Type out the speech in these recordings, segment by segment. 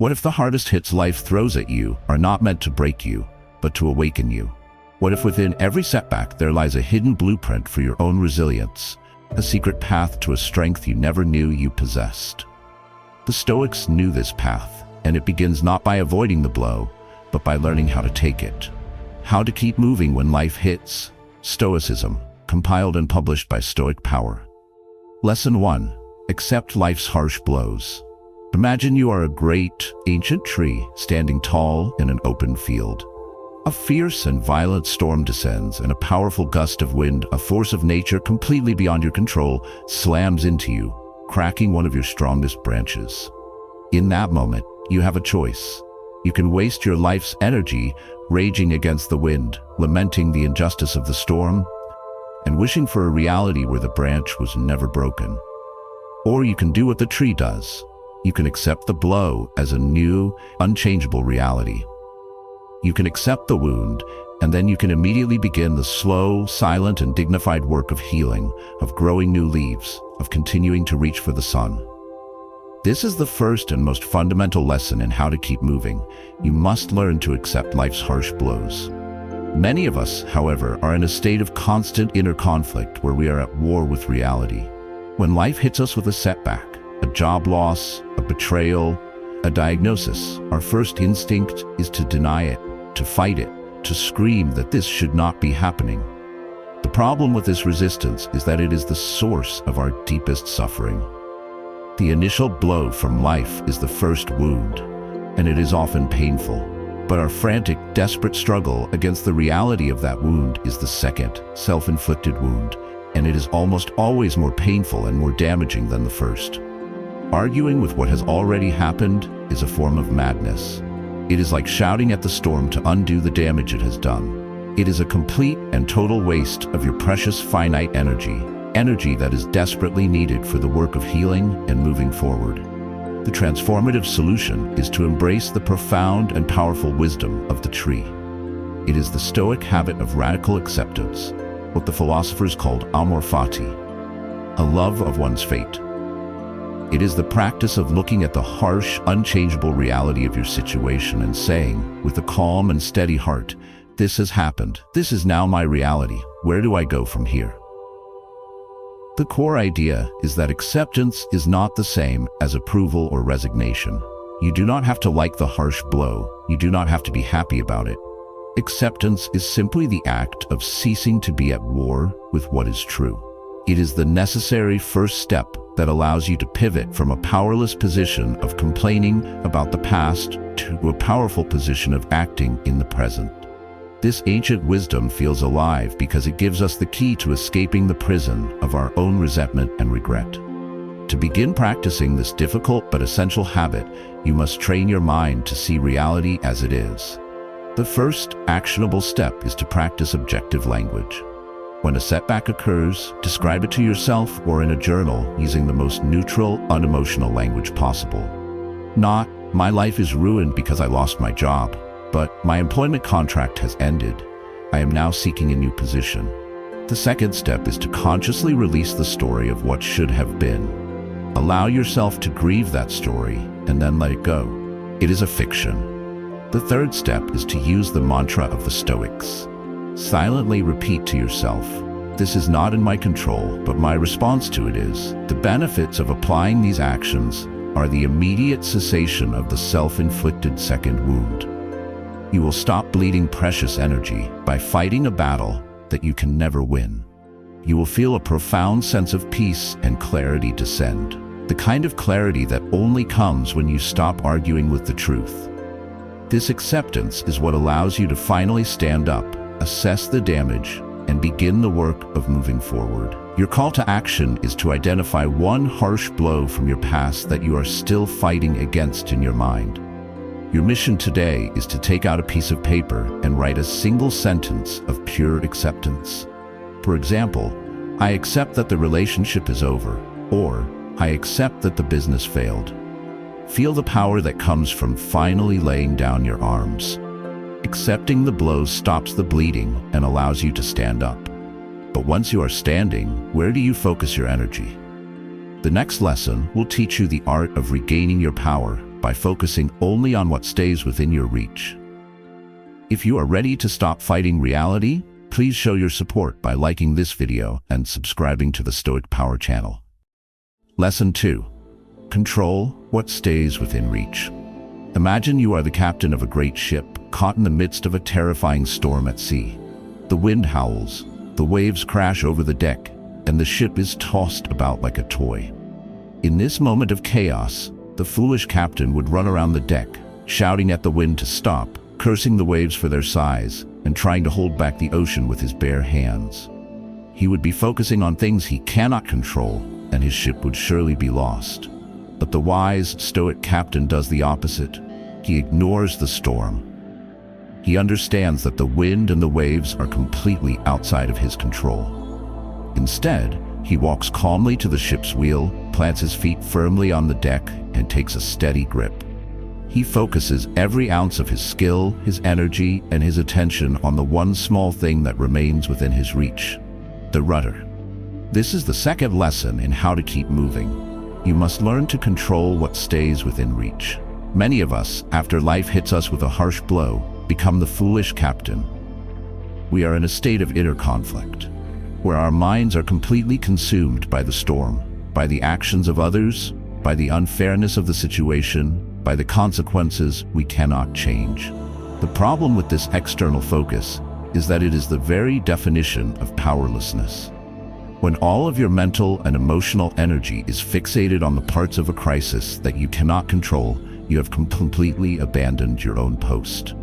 What if the hardest hits life throws at you are not meant to break you, but to awaken you? What if within every setback there lies a hidden blueprint for your own resilience, a secret path to a strength you never knew you possessed? The Stoics knew this path, and it begins not by avoiding the blow, but by learning how to take it. How to keep moving when life hits. Stoicism, compiled and published by Stoic Power. Lesson 1. Accept life's harsh blows. Imagine you are a great, ancient tree standing tall in an open field. A fierce and violent storm descends, and a powerful gust of wind, a force of nature completely beyond your control, slams into you, cracking one of your strongest branches. In that moment, you have a choice. You can waste your life's energy raging against the wind, lamenting the injustice of the storm, and wishing for a reality where the branch was never broken. Or you can do what the tree does. You can accept the blow as a new, unchangeable reality. You can accept the wound, and then you can immediately begin the slow, silent, and dignified work of healing, of growing new leaves, of continuing to reach for the sun. This is the first and most fundamental lesson in how to keep moving. You must learn to accept life's harsh blows. Many of us, however, are in a state of constant inner conflict where we are at war with reality. When life hits us with a setback, a job loss, a betrayal, a diagnosis, our first instinct is to deny it, to fight it, to scream that this should not be happening. The problem with this resistance is that it is the source of our deepest suffering. The initial blow from life is the first wound, and it is often painful. But our frantic, desperate struggle against the reality of that wound is the second, self-inflicted wound, and it is almost always more painful and more damaging than the first. Arguing with what has already happened is a form of madness. It is like shouting at the storm to undo the damage it has done. It is a complete and total waste of your precious finite energy that is desperately needed for the work of healing and moving forward. The transformative solution is to embrace the profound and powerful wisdom of the tree. It is the Stoic habit of radical acceptance, what the philosophers called amor fati, a love of one's fate. It is the practice of looking at the harsh, unchangeable reality of your situation and saying, with a calm and steady heart, "This has happened. This is now my reality. Where do I go from here?" The core idea is that acceptance is not the same as approval or resignation. You do not have to like the harsh blow. You do not have to be happy about it. Acceptance is simply the act of ceasing to be at war with what is true. It is the necessary first step that allows you to pivot from a powerless position of complaining about the past to a powerful position of acting in the present. This ancient wisdom feels alive because it gives us the key to escaping the prison of our own resentment and regret. To begin practicing this difficult but essential habit, you must train your mind to see reality as it is. The first actionable step is to practice objective language. When a setback occurs, describe it to yourself or in a journal using the most neutral, unemotional language possible. Not, "My life is ruined because I lost my job," but "My employment contract has ended. I am now seeking a new position." The second step is to consciously release the story of what should have been. Allow yourself to grieve that story and then let it go. It is a fiction. The third step is to use the mantra of the Stoics. Silently repeat to yourself, "This is not in my control, but my response to it is." The benefits of applying these actions are the immediate cessation of the self-inflicted second wound. You will stop bleeding precious energy by fighting a battle that you can never win. You will feel a profound sense of peace and clarity descend, the kind of clarity that only comes when you stop arguing with the truth. This acceptance is what allows you to finally stand up, assess the damage, and begin the work of moving forward. Your call to action is to identify one harsh blow from your past that you are still fighting against in your mind. Your mission today is to take out a piece of paper and write a single sentence of pure acceptance. For example, "I accept that the relationship is over," or "I accept that the business failed." Feel the power that comes from finally laying down your arms. Accepting the blows stops the bleeding and allows you to stand up. But once you are standing, where do you focus your energy? The next lesson will teach you the art of regaining your power, by focusing only on what stays within your reach. If you are ready to stop fighting reality, please show your support by liking this video and subscribing to the Stoic Power channel. Lesson 2. Control what stays within reach. Imagine you are the captain of a great ship, caught in the midst of a terrifying storm at sea. The wind howls, the waves crash over the deck, and the ship is tossed about like a toy. In this moment of chaos, the foolish captain would run around the deck, shouting at the wind to stop, cursing the waves for their size, and trying to hold back the ocean with his bare hands. He would be focusing on things he cannot control, and his ship would surely be lost. But the wise, stoic captain does the opposite. He ignores the storm. He understands that the wind and the waves are completely outside of his control. Instead, he walks calmly to the ship's wheel, plants his feet firmly on the deck, and takes a steady grip. He focuses every ounce of his skill, his energy, and his attention on the one small thing that remains within his reach: the rudder. This is the second lesson in how to keep moving. You must learn to control what stays within reach. Many of us, after life hits us with a harsh blow, become the foolish captain. We are in a state of inner conflict, where our minds are completely consumed by the storm, by the actions of others, by the unfairness of the situation, by the consequences we cannot change. The problem with this external focus is that it is the very definition of powerlessness. When all of your mental and emotional energy is fixated on the parts of a crisis that you cannot control, you have completely abandoned your own post.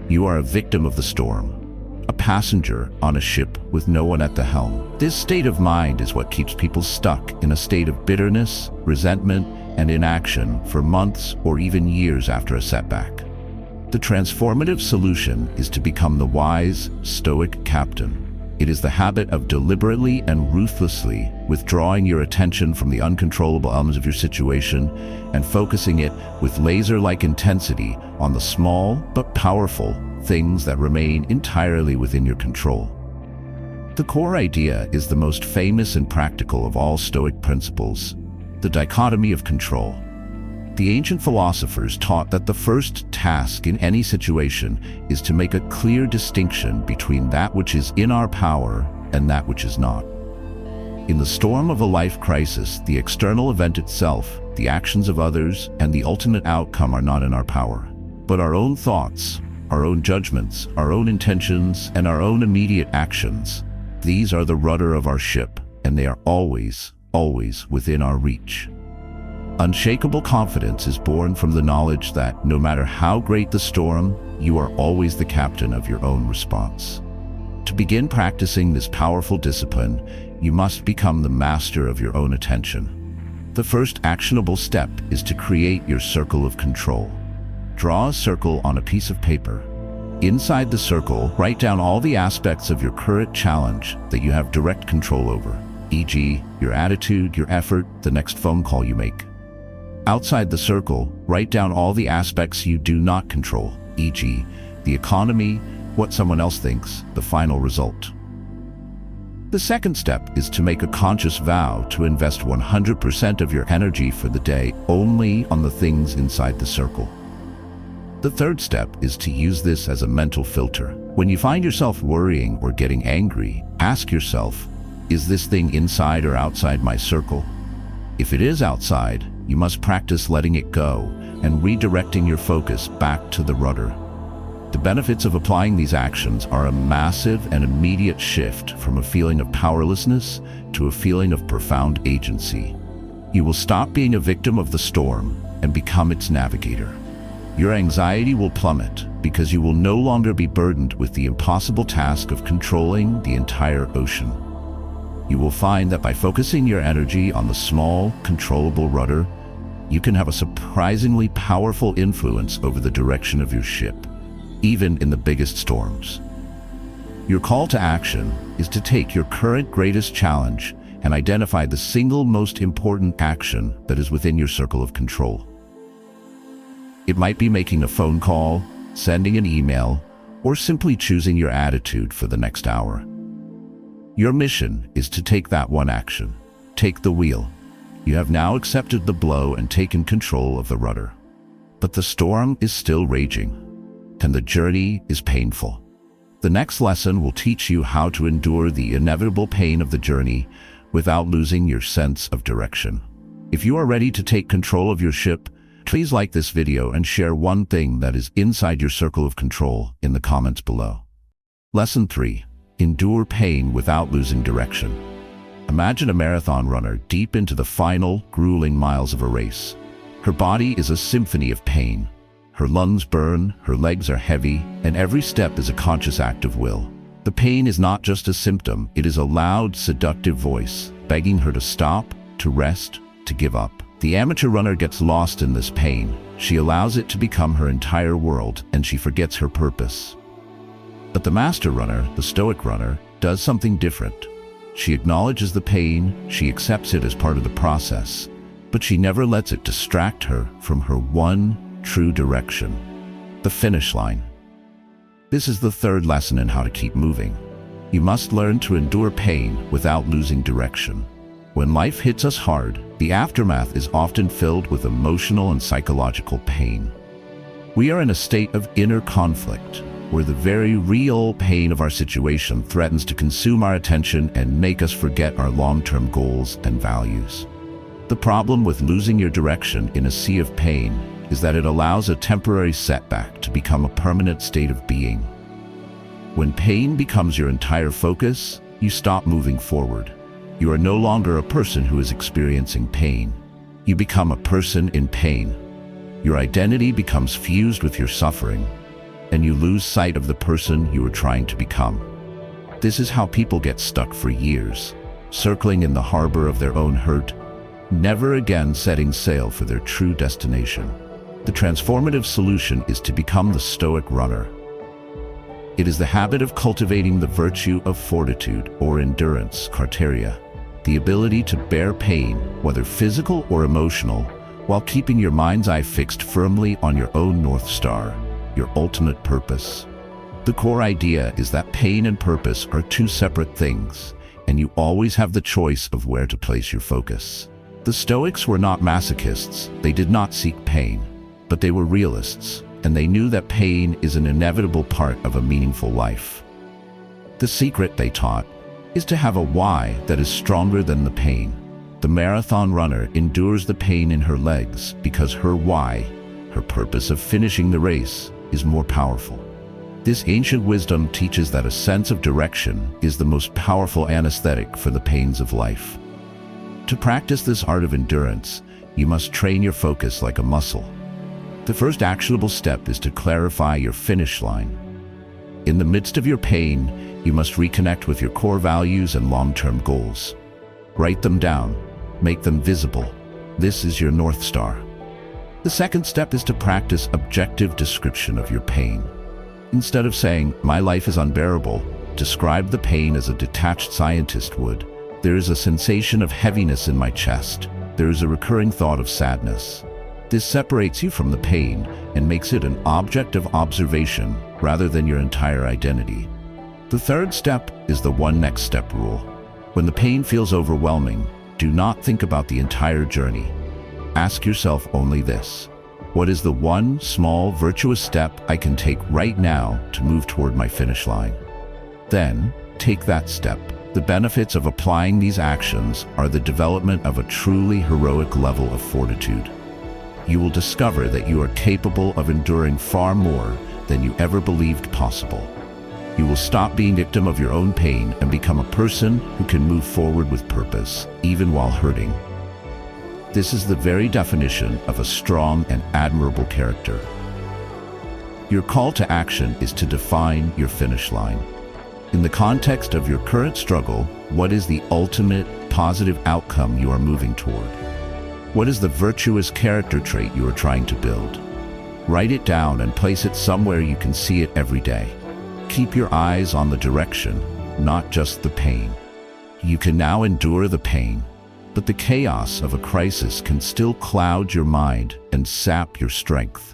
You are a victim of the storm, a passenger on a ship with no one at the helm. This state of mind is what keeps people stuck in a state of bitterness, resentment, and inaction for months or even years after a setback. The transformative solution is to become the wise, stoic captain. It is the habit of deliberately and ruthlessly withdrawing your attention from the uncontrollable elements of your situation and focusing it with laser-like intensity on the small but powerful things that remain entirely within your control. The core idea is the most famous and practical of all Stoic principles: the dichotomy of control. The ancient philosophers taught that the first task in any situation is to make a clear distinction between that which is in our power and that which is not. In the storm of a life crisis, the external event itself, the actions of others, and the ultimate outcome are not in our power. But our own thoughts, our own judgments, our own intentions, and our own immediate actions, these are the rudder of our ship, and they are always, always within our reach. Unshakable confidence is born from the knowledge that no matter how great the storm, you are always the captain of your own response. To begin practicing this powerful discipline, you must become the master of your own attention. The first actionable step is to create your circle of control. Draw a circle on a piece of paper. Inside the circle, write down all the aspects of your current challenge that you have direct control over, e.g., your attitude, your effort, the next phone call you make. Outside the circle, write down all the aspects you do not control, e.g., the economy, what someone else thinks, the final result. The second step is to make a conscious vow to invest 100% of your energy for the day only on the things inside the circle. The third step is to use this as a mental filter. When you find yourself worrying or getting angry, ask yourself, is this thing inside or outside my circle? If it is outside, you must practice letting it go and redirecting your focus back to the rudder. The benefits of applying these actions are a massive and immediate shift from a feeling of powerlessness to a feeling of profound agency. You will stop being a victim of the storm and become its navigator. Your anxiety will plummet because you will no longer be burdened with the impossible task of controlling the entire ocean. You will find that by focusing your energy on the small, controllable rudder, you can have a surprisingly powerful influence over the direction of your ship, even in the biggest storms. Your call to action is to take your current greatest challenge and identify the single most important action that is within your circle of control. It might be making a phone call, sending an email, or simply choosing your attitude for the next hour. Your mission is to take that one action. Take the wheel. You have now accepted the blow and taken control of the rudder. But the storm is still raging, and the journey is painful. The next lesson will teach you how to endure the inevitable pain of the journey without losing your sense of direction. If you are ready to take control of your ship, please like this video and share one thing that is inside your circle of control in the comments below. Lesson 3. Endure pain without losing direction. Imagine a marathon runner deep into the final, grueling miles of a race. Her body is a symphony of pain. Her lungs burn, her legs are heavy, and every step is a conscious act of will. The pain is not just a symptom, it is a loud, seductive voice, begging her to stop, to rest, to give up. The amateur runner gets lost in this pain. She allows it to become her entire world, and she forgets her purpose. But the master runner, the Stoic runner, does something different. She acknowledges the pain, she accepts it as part of the process, but she never lets it distract her from her one true direction, the finish line. This is the third lesson in how to keep moving. You must learn to endure pain without losing direction. When life hits us hard, the aftermath is often filled with emotional and psychological pain. We are in a state of inner conflict, where the very real pain of our situation threatens to consume our attention and make us forget our long-term goals and values. The problem with losing your direction in a sea of pain is that it allows a temporary setback to become a permanent state of being. When pain becomes your entire focus, you stop moving forward. You are no longer a person who is experiencing pain. You become a person in pain. Your identity becomes fused with your suffering, and you lose sight of the person you are trying to become. This is how people get stuck for years, circling in the harbor of their own hurt, never again setting sail for their true destination. The transformative solution is to become the Stoic runner. It is the habit of cultivating the virtue of fortitude or endurance, carteria, the ability to bear pain, whether physical or emotional, while keeping your mind's eye fixed firmly on your own North Star, your ultimate purpose. The core idea is that pain and purpose are two separate things, and you always have the choice of where to place your focus. The Stoics were not masochists, they did not seek pain, but they were realists, and they knew that pain is an inevitable part of a meaningful life. The secret, they taught, is to have a why that is stronger than the pain. The marathon runner endures the pain in her legs because her why, her purpose of finishing the race, is more powerful. This ancient wisdom teaches that a sense of direction is the most powerful anesthetic for the pains of life. To practice this art of endurance, you must train your focus like a muscle. The first actionable step is to clarify your finish line. In the midst of your pain, you must reconnect with your core values and long-term goals. Write them down, make them visible. This is your North Star. The second step is to practice objective description of your pain. Instead of saying, "My life is unbearable," describe the pain as a detached scientist would. There is a sensation of heaviness in my chest. There is a recurring thought of sadness. This separates you from the pain and makes it an object of observation rather than your entire identity. The third step is the one next step rule. When the pain feels overwhelming, do not think about the entire journey. Ask yourself only this: what is the one small virtuous step I can take right now to move toward my finish line? Then, take that step. The benefits of applying these actions are the development of a truly heroic level of fortitude. You will discover that you are capable of enduring far more than you ever believed possible. You will stop being victim of your own pain and become a person who can move forward with purpose, even while hurting. This is the very definition of a strong and admirable character. Your call to action is to define your finish line. In the context of your current struggle, what is the ultimate positive outcome you are moving toward? What is the virtuous character trait you are trying to build? Write it down and place it somewhere you can see it every day. Keep your eyes on the direction, not just the pain. You can now endure the pain, but the chaos of a crisis can still cloud your mind and sap your strength.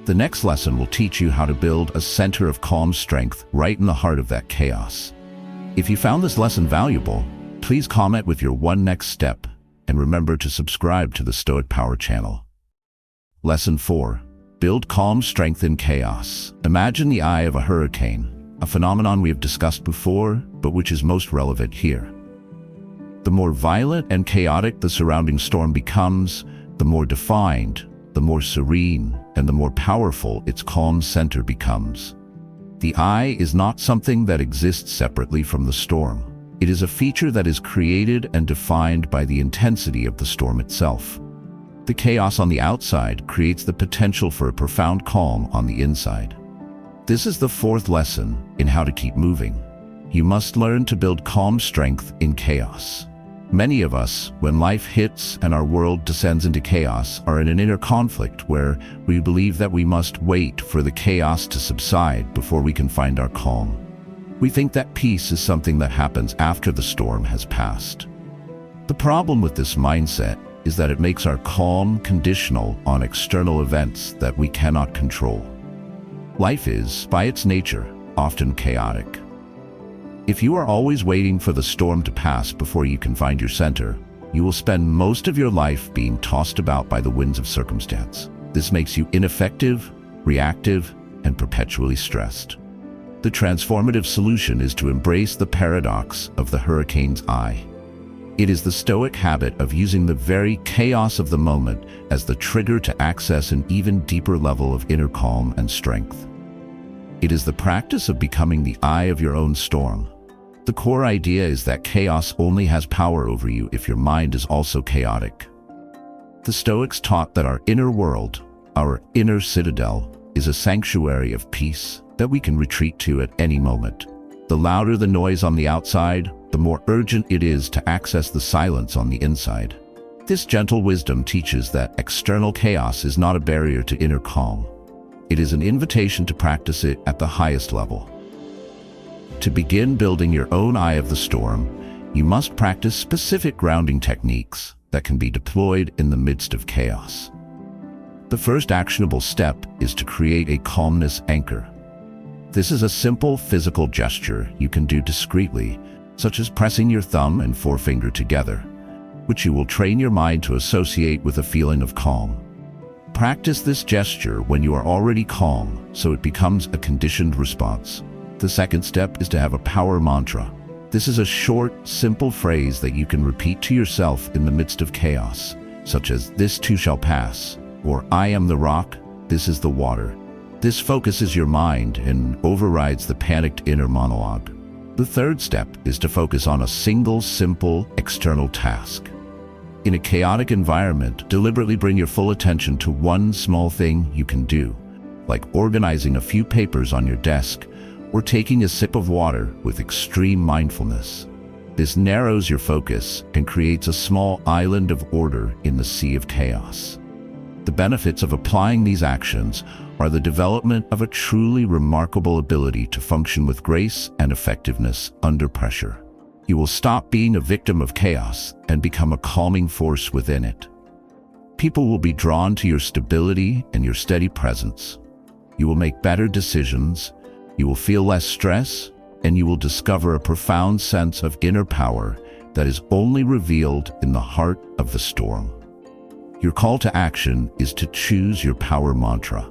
The next lesson will teach you how to build a center of calm strength right in the heart of that chaos. If you found this lesson valuable, please comment with your one next step, and remember to subscribe to the Stoic Power channel. Lesson 4. Build calm strength in chaos. Imagine the eye of a hurricane, a phenomenon we have discussed before, but which is most relevant here. The more violent and chaotic the surrounding storm becomes, the more defined, the more serene, and the more powerful its calm center becomes. The eye is not something that exists separately from the storm. It is a feature that is created and defined by the intensity of the storm itself. The chaos on the outside creates the potential for a profound calm on the inside. This is the fourth lesson in how to keep moving. You must learn to build calm strength in chaos. Many of us, when life hits and our world descends into chaos, are in an inner conflict where we believe that we must wait for the chaos to subside before we can find our calm. We think that peace is something that happens after the storm has passed. The problem with this mindset is that it makes our calm conditional on external events that we cannot control. Life is, by its nature, often chaotic. If you are always waiting for the storm to pass before you can find your center, you will spend most of your life being tossed about by the winds of circumstance. This makes you ineffective, reactive, and perpetually stressed. The transformative solution is to embrace the paradox of the hurricane's eye. It is the Stoic habit of using the very chaos of the moment as the trigger to access an even deeper level of inner calm and strength. It is the practice of becoming the eye of your own storm. The core idea is that chaos only has power over you if your mind is also chaotic. The Stoics taught that our inner world, our inner citadel, is a sanctuary of peace that we can retreat to at any moment. The louder the noise on the outside, the more urgent it is to access the silence on the inside. This gentle wisdom teaches that external chaos is not a barrier to inner calm. It is an invitation to practice it at the highest level. To begin building your own eye of the storm, you must practice specific grounding techniques that can be deployed in the midst of chaos. The first actionable step is to create a calmness anchor. This is a simple physical gesture you can do discreetly, such as pressing your thumb and forefinger together, which you will train your mind to associate with a feeling of calm. Practice this gesture when you are already calm, so it becomes a conditioned response. The second step is to have a power mantra. This is a short, simple phrase that you can repeat to yourself in the midst of chaos, such as "This too shall pass," or "I am the rock, this is the water." This focuses your mind and overrides the panicked inner monologue. The third step is to focus on a single, simple, external task. In a chaotic environment, deliberately bring your full attention to one small thing you can do, like organizing a few papers on your desk or taking a sip of water with extreme mindfulness. This narrows your focus and creates a small island of order in the sea of chaos. The benefits of applying these actions are the development of a truly remarkable ability to function with grace and effectiveness under pressure. You will stop being a victim of chaos and become a calming force within it. People will be drawn to your stability and your steady presence. You will make better decisions, you will feel less stress, and you will discover a profound sense of inner power that is only revealed in the heart of the storm. Your call to action is to choose your power mantra.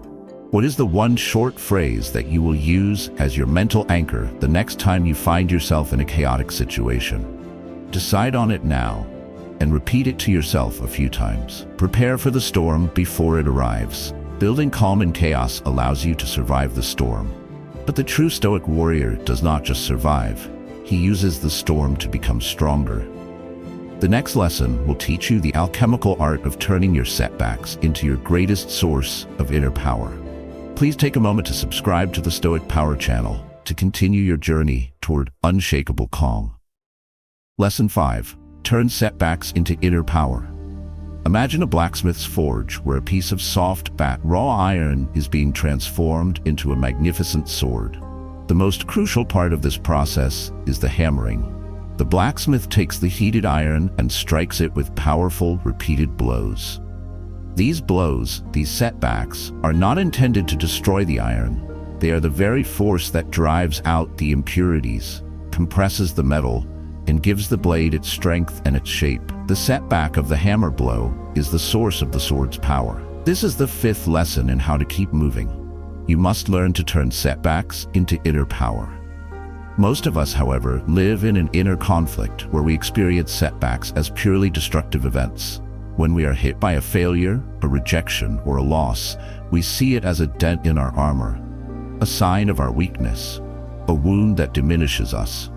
What is the one short phrase that you will use as your mental anchor the next time you find yourself in a chaotic situation? Decide on it now and repeat it to yourself a few times. Prepare for the storm before it arrives. Building calm in chaos allows you to survive the storm. But the true Stoic warrior does not just survive. He uses the storm to become stronger. The next lesson will teach you the alchemical art of turning your setbacks into your greatest source of inner power. Please take a moment to subscribe to the Stoic Power channel to continue your journey toward unshakable calm. Lesson 5. Turn setbacks into inner power. Imagine a blacksmith's forge where a piece of soft, raw iron is being transformed into a magnificent sword. The most crucial part of this process is the hammering. The blacksmith takes the heated iron and strikes it with powerful, repeated blows. These blows, these setbacks, are not intended to destroy the iron. They are the very force that drives out the impurities, compresses the metal, and gives the blade its strength and its shape. The setback of the hammer blow is the source of the sword's power. This is the fifth lesson in how to keep moving. You must learn to turn setbacks into inner power. Most of us, however, live in an inner conflict where we experience setbacks as purely destructive events. When we are hit by a failure, a rejection, or a loss, we see it as a dent in our armor, a sign of our weakness, a wound that diminishes us.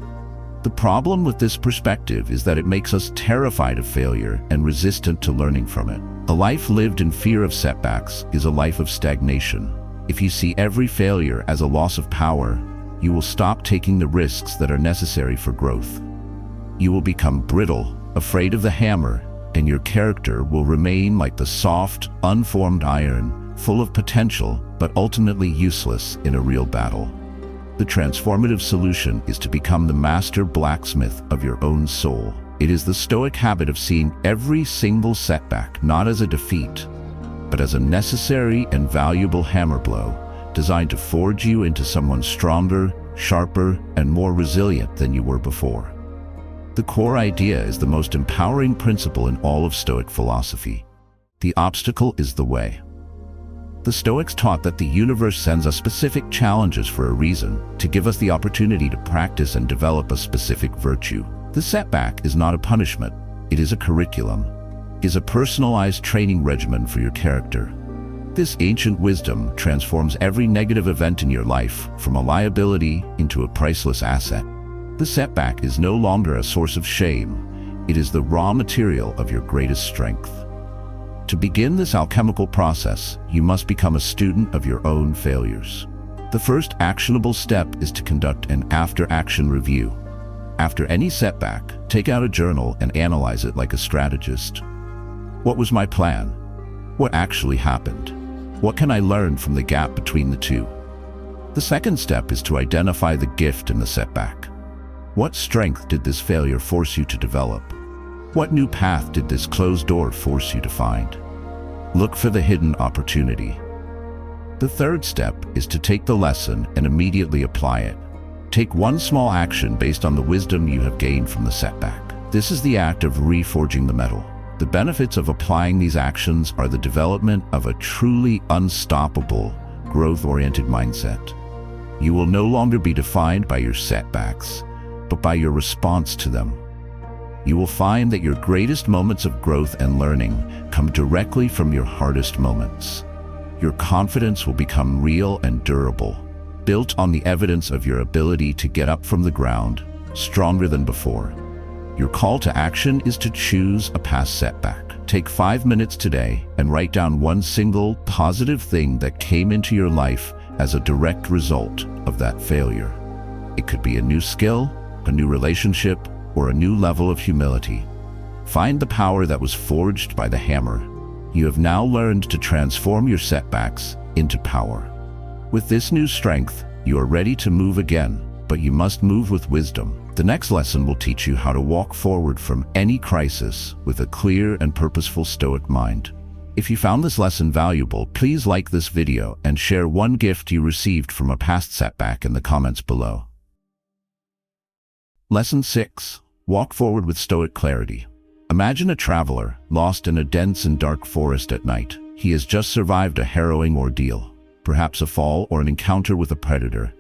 The problem with this perspective is that it makes us terrified of failure and resistant to learning from it. A life lived in fear of setbacks is a life of stagnation. If you see every failure as a loss of power, you will stop taking the risks that are necessary for growth. You will become brittle, afraid of the hammer, and your character will remain like the soft, unformed iron, full of potential, but ultimately useless in a real battle. The transformative solution is to become the master blacksmith of your own soul. It is the Stoic habit of seeing every single setback not as a defeat, but as a necessary and valuable hammer blow, designed to forge you into someone stronger, sharper, and more resilient than you were before. The core idea is the most empowering principle in all of Stoic philosophy. The obstacle is the way. The Stoics taught that the universe sends us specific challenges for a reason, to give us the opportunity to practice and develop a specific virtue. The setback is not a punishment, it is a curriculum. It is a personalized training regimen for your character. This ancient wisdom transforms every negative event in your life from a liability into a priceless asset. The setback is no longer a source of shame, it is the raw material of your greatest strength. To begin this alchemical process, you must become a student of your own failures. The first actionable step is to conduct an after-action review. After any setback, take out a journal and analyze it like a strategist. What was my plan? What actually happened? What can I learn from the gap between the two? The second step is to identify the gift in the setback. What strength did this failure force you to develop? What new path did this closed door force you to find? Look for the hidden opportunity. The third step is to take the lesson and immediately apply it. Take one small action based on the wisdom you have gained from the setback. This is the act of reforging the metal. The benefits of applying these actions are the development of a truly unstoppable, growth-oriented mindset. You will no longer be defined by your setbacks, but by your response to them. You will find that your greatest moments of growth and learning come directly from your hardest moments. Your confidence will become real and durable, built on the evidence of your ability to get up from the ground, stronger than before. Your call to action is to choose a past setback. Take 5 minutes today and write down one single positive thing that came into your life as a direct result of that failure. It could be a new skill, a new relationship, or a new level of humility. Find the power that was forged by the hammer. You have now learned to transform your setbacks into power. With this new strength, you are ready to move again, but you must move with wisdom. The next lesson will teach you how to walk forward from any crisis with a clear and purposeful Stoic mind. If you found this lesson valuable, please like this video and share one gift you received from a past setback in the comments below. Lesson 6. Walk forward with Stoic clarity. Imagine a traveler lost in a dense and dark forest at night. He has just survived a harrowing ordeal, perhaps a fall or an encounter with a predator.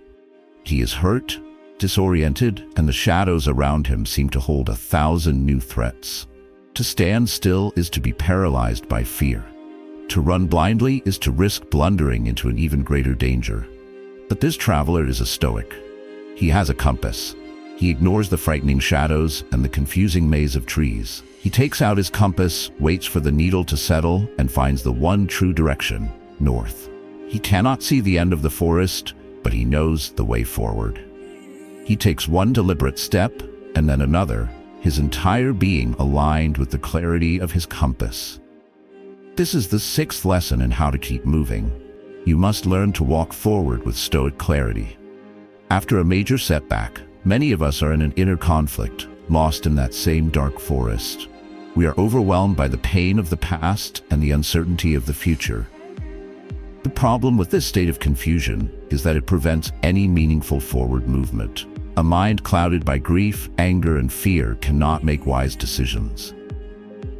He is hurt, disoriented, and the shadows around him seem to hold 1,000 new threats. To stand still is to be paralyzed by fear. To run blindly is to risk blundering into an even greater danger. But this traveler is a Stoic. He has a compass. He ignores the frightening shadows and the confusing maze of trees. He takes out his compass, waits for the needle to settle, and finds the one true direction, north. He cannot see the end of the forest, but he knows the way forward. He takes one deliberate step, and then another, his entire being aligned with the clarity of his compass. This is the 6th lesson in how to keep moving. You must learn to walk forward with Stoic clarity. After a major setback, many of us are in an inner conflict, lost in that same dark forest. We are overwhelmed by the pain of the past and the uncertainty of the future. The problem with this state of confusion is that it prevents any meaningful forward movement. A mind clouded by grief, anger, and fear cannot make wise decisions.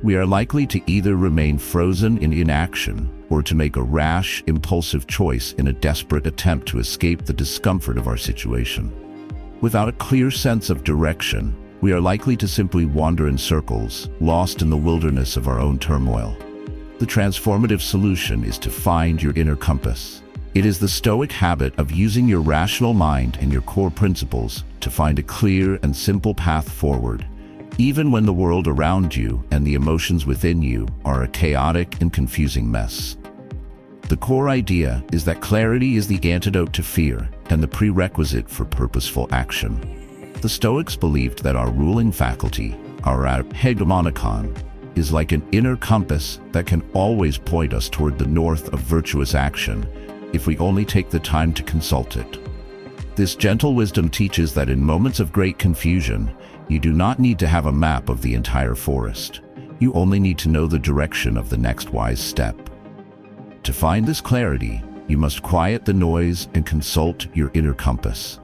we are likely to either remain frozen in inaction or to make a rash, impulsive choice in a desperate attempt to escape the discomfort of our situation. Without a clear sense of direction, we are likely to simply wander in circles, lost in the wilderness of our own turmoil. The transformative solution is to find your inner compass. It is the Stoic habit of using your rational mind and your core principles to find a clear and simple path forward, even when the world around you and the emotions within you are a chaotic and confusing mess. The core idea is that clarity is the antidote to fear and the prerequisite for purposeful action. The Stoics believed that our ruling faculty, our hegemonikon, is like an inner compass that can always point us toward the north of virtuous action if we only take the time to consult it. This gentle wisdom teaches that in moments of great confusion, you do not need to have a map of the entire forest. You only need to know the direction of the next wise step. To find this clarity, you must quiet the noise and consult your inner compass.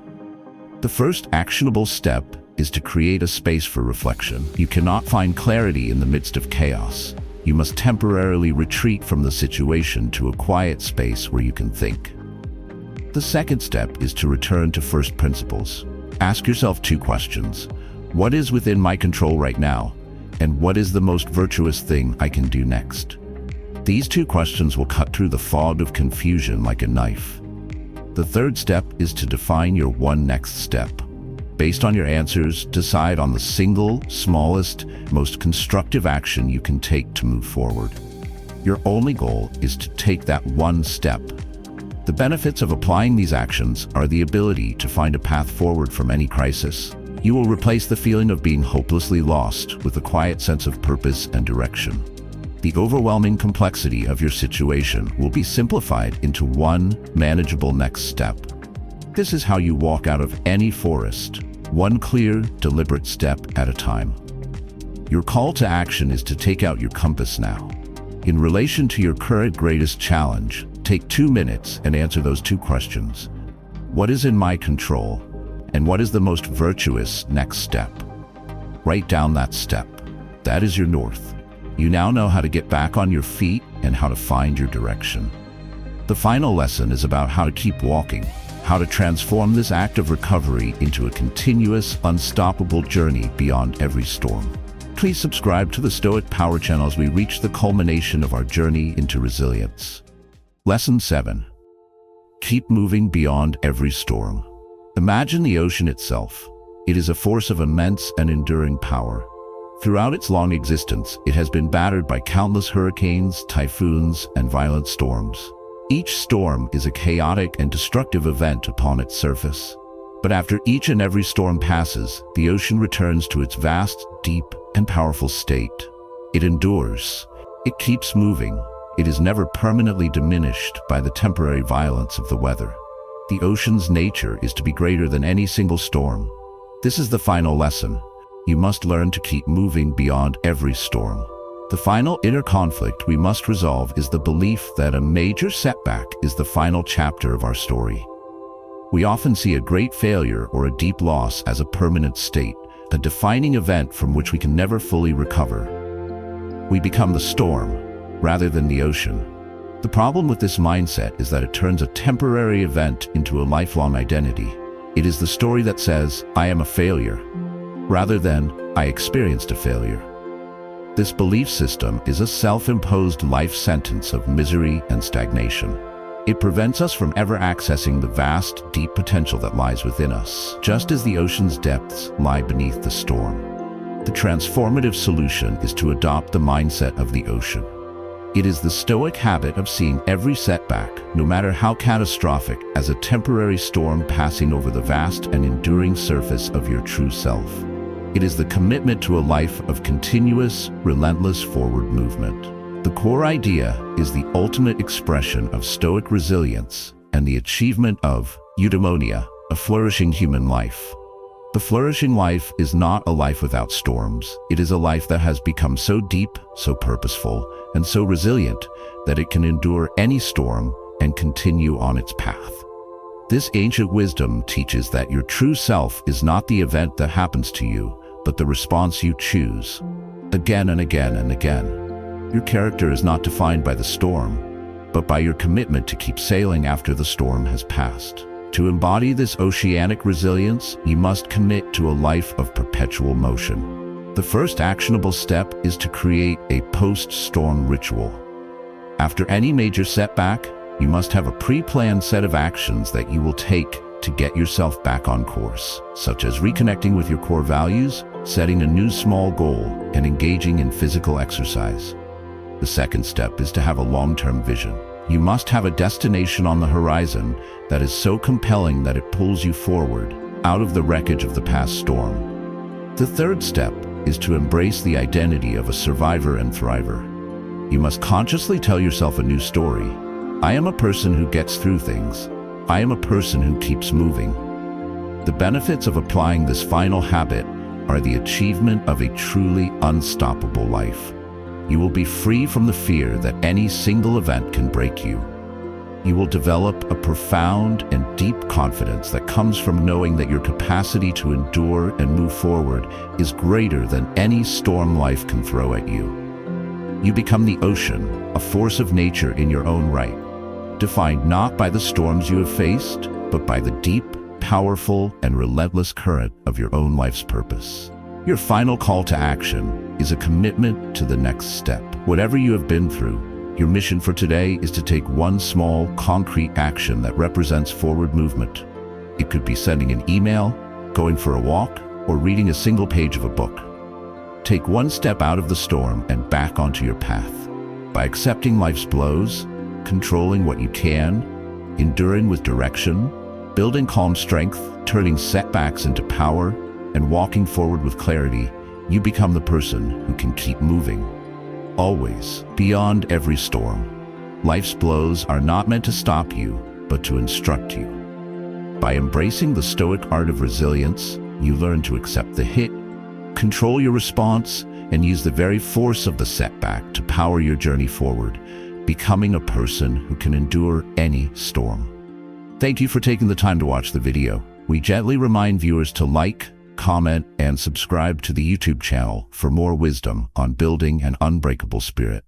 The first actionable step is to create a space for reflection. You cannot find clarity in the midst of chaos. You must temporarily retreat from the situation to a quiet space where you can think. The second step is to return to first principles. Ask yourself two questions. What is within my control right now? And what is the most virtuous thing I can do next? These two questions will cut through the fog of confusion like a knife. The third step is to define your one next step. Based on your answers, decide on the single, smallest, most constructive action you can take to move forward. Your only goal is to take that one step. The benefits of applying these actions are the ability to find a path forward from any crisis. You will replace the feeling of being hopelessly lost with a quiet sense of purpose and direction. The overwhelming complexity of your situation will be simplified into one manageable next step. This is how you walk out of any forest, one clear, deliberate step at a time. Your call to action is to take out your compass now. In relation to your current greatest challenge, take 2 minutes and answer those two questions. What is in my control? And what is the most virtuous next step? Write down that step. That is your north. You now know how to get back on your feet and how to find your direction. The final lesson is about how to keep walking, how to transform this act of recovery into a continuous, unstoppable journey beyond every storm. Please subscribe to the Stoic Power Channel as we reach the culmination of our journey into resilience. Lesson 7. Keep moving beyond every storm. Imagine the ocean itself. It is a force of immense and enduring power. Throughout its long existence, it has been battered by countless hurricanes, typhoons, and violent storms. Each storm is a chaotic and destructive event upon its surface. But after each and every storm passes, the ocean returns to its vast, deep, and powerful state. It endures. It keeps moving. It is never permanently diminished by the temporary violence of the weather. The ocean's nature is to be greater than any single storm. This is the final lesson. You must learn to keep moving beyond every storm. The final inner conflict we must resolve is the belief that a major setback is the final chapter of our story. We often see a great failure or a deep loss as a permanent state, a defining event from which we can never fully recover. We become the storm rather than the ocean. The problem with this mindset is that it turns a temporary event into a lifelong identity. It is the story that says, I am a failure, rather than, I experienced a failure. This belief system is a self-imposed life sentence of misery and stagnation. It prevents us from ever accessing the vast, deep potential that lies within us, just as the ocean's depths lie beneath the storm. The transformative solution is to adopt the mindset of the ocean. It is the Stoic habit of seeing every setback, no matter how catastrophic, as a temporary storm passing over the vast and enduring surface of your true self. It is the commitment to a life of continuous, relentless forward movement. The core idea is the ultimate expression of Stoic resilience and the achievement of eudaimonia, a flourishing human life. The flourishing life is not a life without storms. It is a life that has become so deep, so purposeful, and so resilient that it can endure any storm and continue on its path. This ancient wisdom teaches that your true self is not the event that happens to you, but the response you choose. again and again and again. Your character is not defined by the storm, but by your commitment to keep sailing after the storm has passed. To embody this oceanic resilience, you must commit to a life of perpetual motion. The first actionable step is to create a post-storm ritual. After any major setback, you must have a pre-planned set of actions that you will take to get yourself back on course, such as reconnecting with your core values, setting a new small goal, and engaging in physical exercise. The second step is to have a long-term vision. You must have a destination on the horizon that is so compelling that it pulls you forward, out of the wreckage of the past storm. The third step is to embrace the identity of a survivor and thriver. You must consciously tell yourself a new story. I am a person who gets through things. I am a person who keeps moving. The benefits of applying this final habit are the achievement of a truly unstoppable life. You will be free from the fear that any single event can break you. You will develop a profound and deep confidence that comes from knowing that your capacity to endure and move forward is greater than any storm life can throw at you. You become the ocean, a force of nature in your own right, defined not by the storms you have faced, but by the deep, powerful, and relentless current of your own life's purpose. Your final call to action is a commitment to the next step. Whatever you have been through, your mission for today is to take one small, concrete action that represents forward movement. It could be sending an email, going for a walk, or reading a single page of a book. Take one step out of the storm and back onto your path. By accepting life's blows, controlling what you can, enduring with direction, building calm strength, turning setbacks into power, and walking forward with clarity, you become the person who can keep moving. Always, beyond every storm. Life's blows are not meant to stop you, but to instruct you. By embracing the Stoic art of resilience, you learn to accept the hit, control your response, and use the very force of the setback to power your journey forward, becoming a person who can endure any storm. Thank you for taking the time to watch the video. We gently remind viewers to like, comment, and subscribe to the YouTube channel for more wisdom on building an unbreakable spirit.